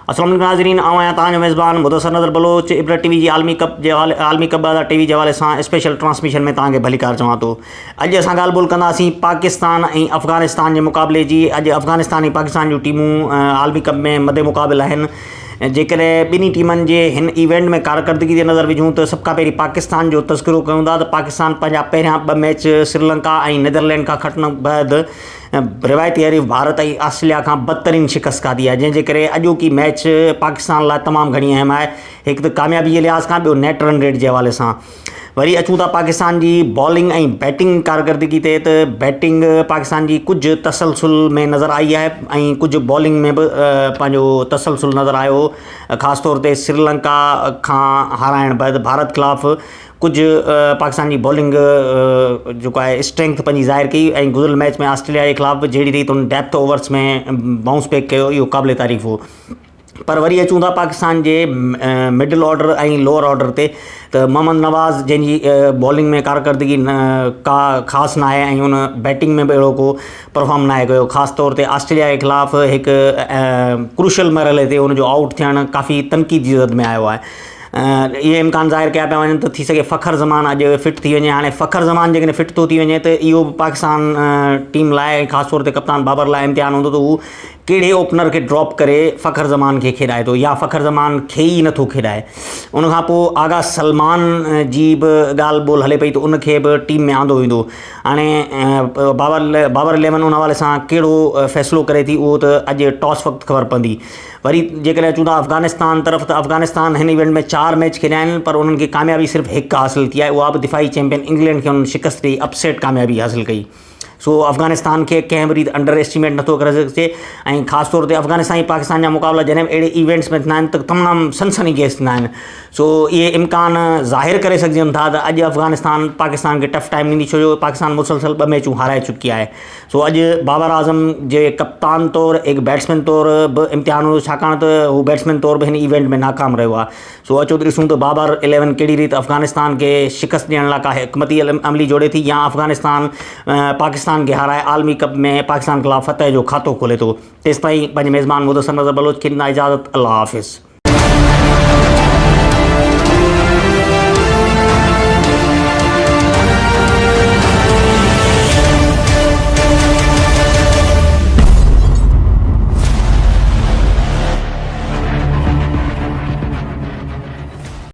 अस्सलाम वालेकुम नाज़रीन, आवां तव्हांजो मेज़बान मुदस्सिर नज़र बलोच इब्रत टीवी जी आलमी कप 2023 जे हवाले सां स्पेशल ट्रांसमिशन में तव्हांखे भलीकार चवां थो। अॼु असां ॻाल्हि ॿोल कंदासीं पाकिस्तान ऐं अफ़गानिस्तान जे मुक़ाबले जी। अॼु अफ़गानिस्तान ऐं पाकिस्तान जूं टीमूं आलमी कप में मदे मुक़ाबिल आहिनि। जेकॾहिं ॿिन्ही टीमनि जे हिन इवेंट में कारकर्दगी ते नज़र विझूं त सभ खां पहिरीं पाकिस्तान जो तज़किरो कयूं था त पाकिस्तान पंहिंजा पहिरियां 2 मैच श्रीलंका ऐं नीदरलैंड खां खटण बैदि रिवायती हरीफ़ भारत ऐं ऑस्ट्रेलिया खां बदतरीन शिकस्त खाधी आहे, जंहिंजे करे अॼोकी मैच पाकिस्तान लाइ तमामु घणी अहम आहे। हिकु त कामयाबी जे लिहाज़ खां, ॿियो नेट रन रेट जे हवाले सां। वरी अचूं था पाकिस्तान जी बॉलिंग ऐं बैटिंग कारकर्दगी ते, त बैटिंग पाकिस्तान जी कुझु तसलसुल में नज़र आई आहे ऐं कुझु बॉलिंग में बि पंहिंजो तसलसुल नज़र आयो। ख़ासि तौर ते श्रीलंका खां हाराइण बैदि भारत ख़िलाफ़ु कुझु पाकिस्तान जी बॉलिंग जेको आहे स्ट्रेंथ पंहिंजी ज़ाहिर कई ऐं गुज़िरियल मैच में ऑस्ट्रेलिया जे ख़िलाफ़ु जहिड़ी रीति उन डेप्थ ओवर्स में बाउंस बैक कयो, इहो क़ाबिले तारीफ़ हो। पर वरी अचूं था पाकिस्तान जे मिडल ऑर्डर ऐं लोअर ऑर्डर ते, त मोहम्मद नवाज़ जंहिंजी बॉलिंग में कारकर्दगी का ख़ासि न आहे ऐं उन बैटिंग में बि अहिड़ो को परफॉर्म न आहे कयो। ख़ासि तौर ते ऑस्ट्रेलिया जे ख़िलाफ़ु हिकु क्रूशल मरहले ते उनजो आउट थियणु काफ़ी तनक़ीद जी ज़द में आयो आहे। इहे इम्कान ज़ाहिर कया पिया वञनि त थी सघे फ़खर ज़मान अॼु फिट थी वञे। हाणे फ़खर ज़मान जेकॾहिं फिट थो थी वञे त इहो पाकिस्तान टीम लाइ, ख़ासि तौर ते कप्तान बाबर लाइ इम्तिहान हूंदो त हू कहिड़े ओपनर खे ड्रॉप करे फ़खर ज़मान खे खेॾाए थो, या फ़खर ज़मान खे ई नथो खेॾाए। उनखां पोइ आगा सलमान जी बि ॻाल्हि ॿोल हले पई त उनखे बि टीम में आंदो वेंदो। हाणे बाबर इलेवन उन हवाले सां कहिड़ो फ़ैसिलो करे थी, उहो त अॼु टॉस वक़्तु ख़बर पवंदी। वरी जेकॾहिं अचूं था अफ़गानिस्तान तरफ़, त अफ़गानिस्तान हिन इवेंट में 4 मैच खेॾिया आहिनि, पर उन्हनि खे कामयाबी सिर्फ़ु हिकु हासिलु थी आहे। उहा बि दिफ़ाई चैंपियन इंग्लैंड खे उन्हनि शिकस्त ॾेई अपसेट कामयाबी हासिलु कई। सो अफ़गानिस्तान खे कंहिं बि रीति अंडर एस्टिमेट नथो करे सघिजे। ऐं ख़ासि तौर ते अफ़गानिस्तान ऐं पाकिस्तान जा मुक़ाबला जॾहिं अहिड़े इवेंट्स में थींदा आहिनि त तमामु सनसनीखेज़ थींदा आहिनि। सो इहे इम्कान ज़ाहिर करे सघजनि था त अॼु अफ़गानिस्तान पाकिस्तान खे टफ टाइम ॾींदी, छो जो पाकिस्तान मुसलसल 2 मैचूं हाराए चुकी आहे। सो अॼु बाबर आज़म जे कप्तान तौरु हिकु बैट्समैन तौरु बि इम्तिहान हुओ, छाकाणि त हू बैट्समैन तौरु बि हिन इवेंट में नाकाम रहियो आहे। सो अचो त ॾिसूं त बाबर 11 कहिड़ी रीति अफ़गानिस्तान खे शिकस्त ॾियण लाइ का हिकमती अमली जोड़े थी, या अफ़गानिस्तान पाकिस्तान खे हाराए आलमी कप में पाकिस्तान ख़िलाफ़ु फतह जो खातो खोले थो। तेसिताईं पंहिंजे मेज़बान मुदस्सिर नज़र बलोच खे ॾींदा इजाज़त। अल्लाह हाफ़िज़।